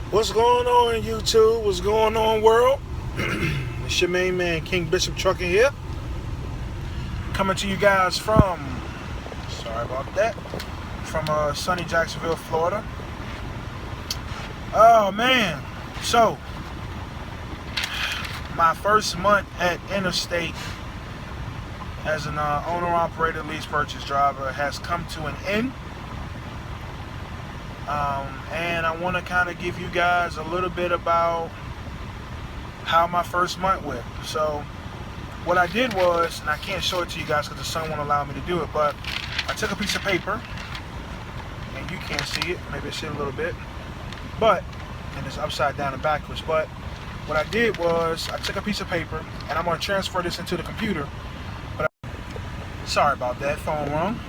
What's going on, YouTube? What's going on, world? It's your main man, King Bishop Trucking here. Coming to you guys sorry about that, from sunny Jacksonville, Florida. Oh, man. So, my first month at Interstate as an owner-operator lease purchase driver has come to an end. And I want to kind of give you guys a little bit about how my first month went. So what I did was, and I can't show it to you guys because the sun won't allow me to do it, but I took a piece of paper, and you can't see it, maybe it's in a little bit, and it's upside down and backwards, but what I did was I took a piece of paper, and I'm going to transfer this into the computer, sorry about that, phone wrong,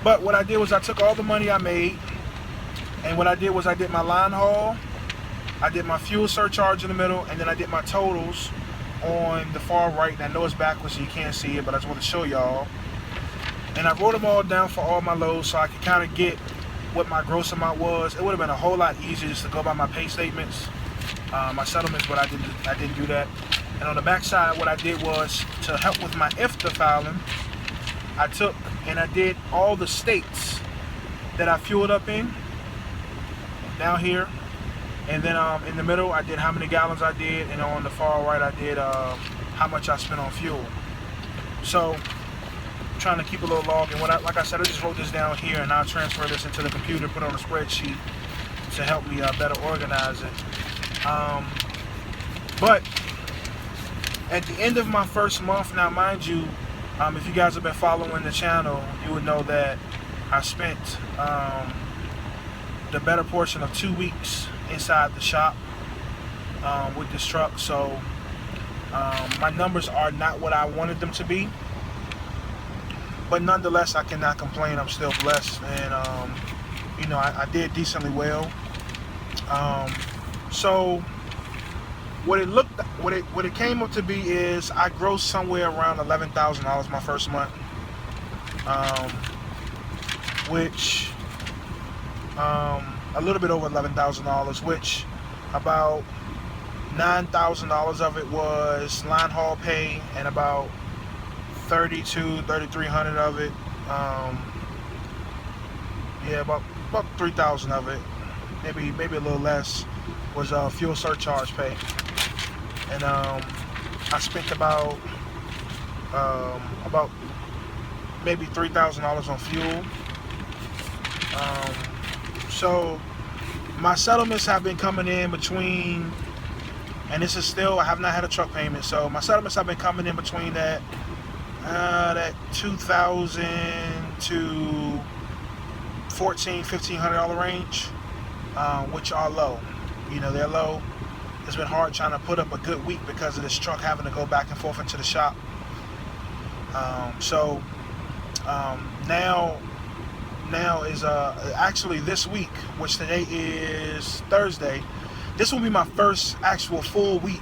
but what I did was I took all the money I made, and what I did was I did my line haul, I did my fuel surcharge in the middle, and then I did my totals on the far right. And I know it's backwards so you can't see it, but I just want to show y'all. And I wrote them all down for all my loads so I could kind of get what my gross amount was. It would have been a whole lot easier just to go by my pay statements, my settlements, but I didn't do that. And on the back side, what I did was, to help with my IFTA filing, I took and I did all the states that I fueled up in down here. And then in the middle, I did how many gallons I did, and on the far right, I did how much I spent on fuel. So, I'm trying to keep a little log, and like I said, I just wrote this down here, and I'll transfer this into the computer, put it on a spreadsheet to help me better organize it. But at the end of my first month, now mind you, if you guys have been following the channel, you would know that I spent the better portion of 2 weeks inside the shop with this truck. So my numbers are not what I wanted them to be, but nonetheless I cannot complain. I'm still blessed, and I did decently well. So what it came up to be is I grossed somewhere around $11,000 my first month, which a little bit over $11,000, which about $9,000 of it was line haul pay, and about $3,300 of it, about $3,000 of it, maybe a little less, was fuel surcharge pay, and I spent about maybe $3,000 on fuel. So my settlements have been coming in between, and this is still, I have not had a truck payment, so my settlements have been coming in between that $2,000 to $1,400-$1,500 range, which are low. They're low. It's been hard trying to put up a good week because of this truck having to go back and forth into the shop. Now is actually this week, which today is Thursday. This will be my first actual full week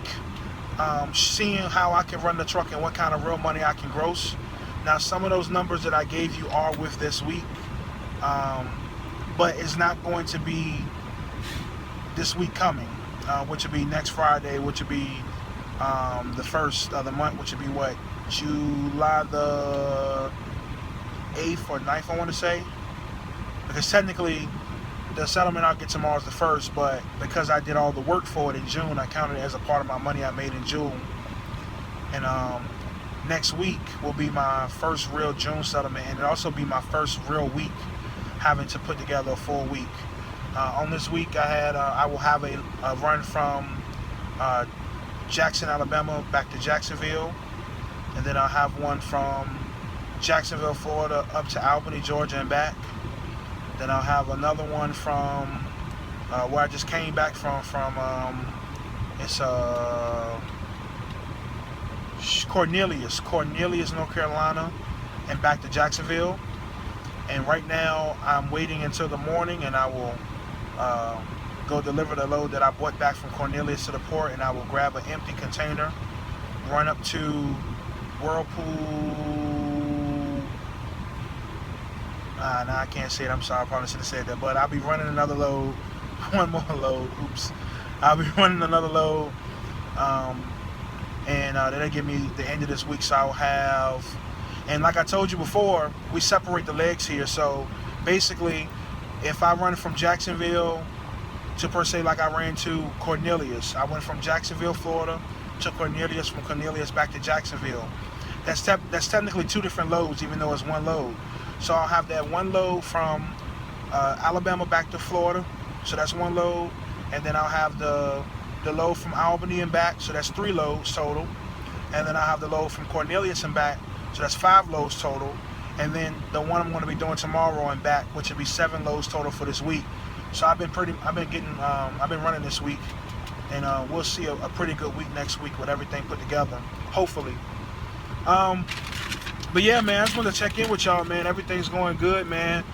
seeing how I can run the truck and what kind of real money I can gross. Now, some of those numbers that I gave you are with this week, but it's not going to be this week coming, which will be next Friday, which will be the first of the month, which will be what, July the 8th or 9th, I want to say. Because technically, the settlement I'll get tomorrow is the 1st, but because I did all the work for it in June, I counted it as a part of my money I made in June. And next week will be my first real June settlement, and it'll also be my first real week having to put together a full week. On this week, I will have a run from Jackson, Alabama, back to Jacksonville, and then I'll have one from Jacksonville, Florida, up to Albany, Georgia, and back. Then I'll have another one from where I just came back from it's Cornelius, North Carolina, and back to Jacksonville. And right now I'm waiting until the morning, and I will go deliver the load that I brought back from Cornelius to the port, and I will grab an empty container, run up to Whirlpool. Nah, I can't say it. I'm sorry, I probably should have said that. But I'll be running another load one more load. Oops. I'll be running another load. And that'll give me the end of this week. So I'll have, and like I told you before, we separate the legs here. So basically, if I run from Jacksonville to per se, like I ran to Cornelius, I went from Jacksonville, Florida to Cornelius, from Cornelius back to Jacksonville. That's technically 2 different loads, even though it's 1 load. So I'll have that 1 load from Alabama back to Florida, so that's 1 load, and then I'll have the load from Albany and back, so that's 3 loads total, and then I'll have the load from Cornelius and back, so that's 5 loads total, and then the one I'm going to be doing tomorrow and back, which will be 7 loads total for this week. So I've been running this week, and we'll see a pretty good week next week with everything put together, hopefully. But yeah, man, I just wanted to check in with y'all, man. Everything's going good, man.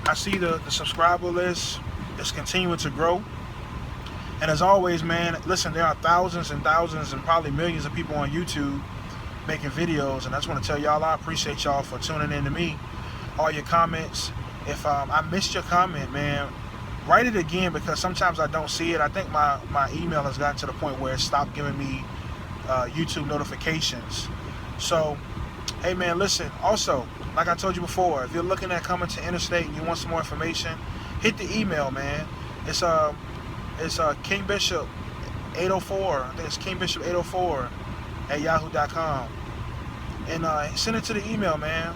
I see the subscriber list is continuing to grow. And as always, man, listen, there are thousands and thousands and probably millions of people on YouTube making videos. And I just want to tell y'all, I appreciate y'all for tuning in to me. All your comments. If I missed your comment, man, write it again, because sometimes I don't see it. I think my email has gotten to the point where it stopped giving me YouTube notifications. So, hey man, listen, also, like I told you before, if you're looking at coming to Interstate and you want some more information, hit the email, man. It's King Bishop 804. I think it's King Bishop 804 at yahoo.com. And send it to the email, man.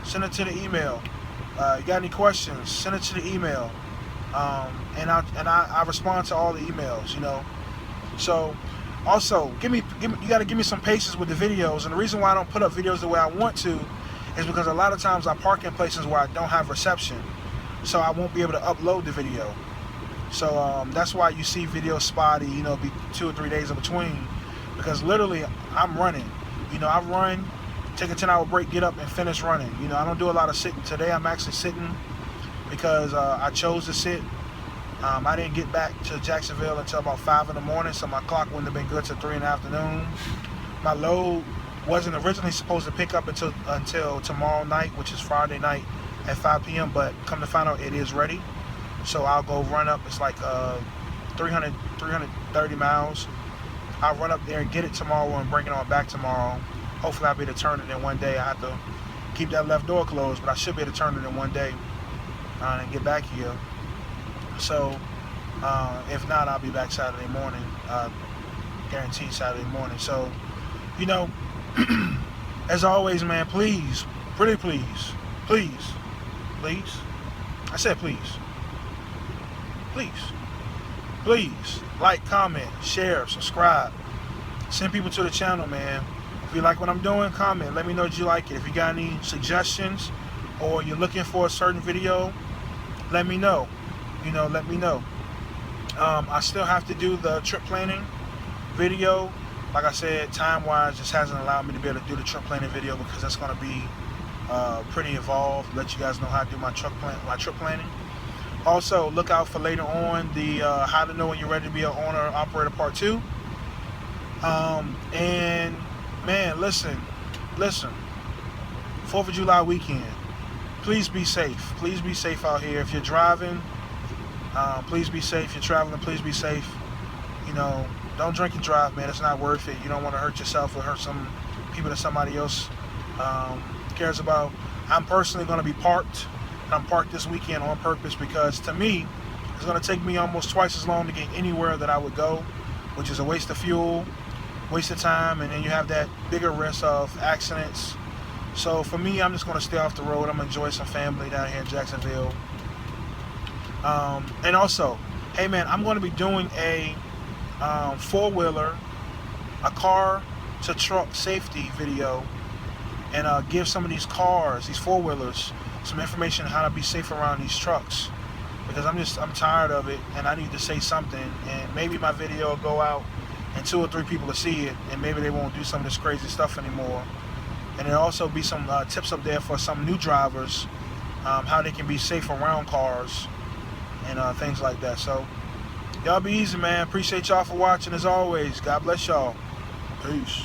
Send it to the email. You got any questions, send it to the email. And I respond to all the emails, you know. So also, you got to give me some patience with the videos. And the reason why I don't put up videos the way I want to is because a lot of times I park in places where I don't have reception, so I won't be able to upload the video. So that's why you see videos spotty, you know, be 2 or 3 days in between, because literally I'm running. You know, I run, take a 10-hour break, get up and finish running. You know, I don't do a lot of sitting. Today I'm actually sitting because I chose to sit. I didn't get back to Jacksonville until about 5 in the morning, so my clock wouldn't have been good till 3 in the afternoon. My load wasn't originally supposed to pick up until tomorrow night, which is Friday night at 5 p.m., but come to find out it is ready. So I'll go run up. It's like 330 miles. I'll run up there and get it tomorrow and bring it on back tomorrow. Hopefully I'll be able to turn it in one day. I have to keep that left door closed, but I should be able to turn it in one day and get back here. So if not, I'll be back Saturday morning, guaranteed Saturday morning. So, you know, as always, man, please, pretty please, I said please, like, comment, share, subscribe, send people to the channel, man. If you like what I'm doing, comment, let me know that you like it. If you got any suggestions or you're looking for a certain video, let me know. You know, let me know. I still have to do the trip planning video. Like I said, time-wise, just hasn't allowed me to be able to do the trip planning video because that's going to be pretty involved. Let you guys know how to do my trip planning. Also, look out for later on the how to know when you're ready to be an owner operator part 2. And man, listen. 4th of July weekend. Please be safe. Please be safe out here. If you're driving, please be safe. If you're traveling, please be safe. You know, don't drink and drive, man. It's not worth it. You don't want to hurt yourself or hurt some people that somebody else cares about. I'm personally going to be parked. And I'm parked this weekend on purpose because, to me, it's going to take me almost twice as long to get anywhere that I would go, which is a waste of fuel, waste of time, and then you have that bigger risk of accidents. So for me, I'm just going to stay off the road. I'm going to enjoy some family down here in Jacksonville. And also, hey man, I'm going to be doing a 4-wheeler, a car to truck safety video, and give some of these cars, these 4-wheelers, some information on how to be safe around these trucks, because I'm tired of it and I need to say something, and maybe my video will go out and 2 or 3 people will see it, and maybe they won't do some of this crazy stuff anymore. And there'll also be some tips up there for some new drivers, how they can be safe around cars and things like that. So y'all be easy, man. Appreciate y'all for watching. As always, God bless y'all. Peace.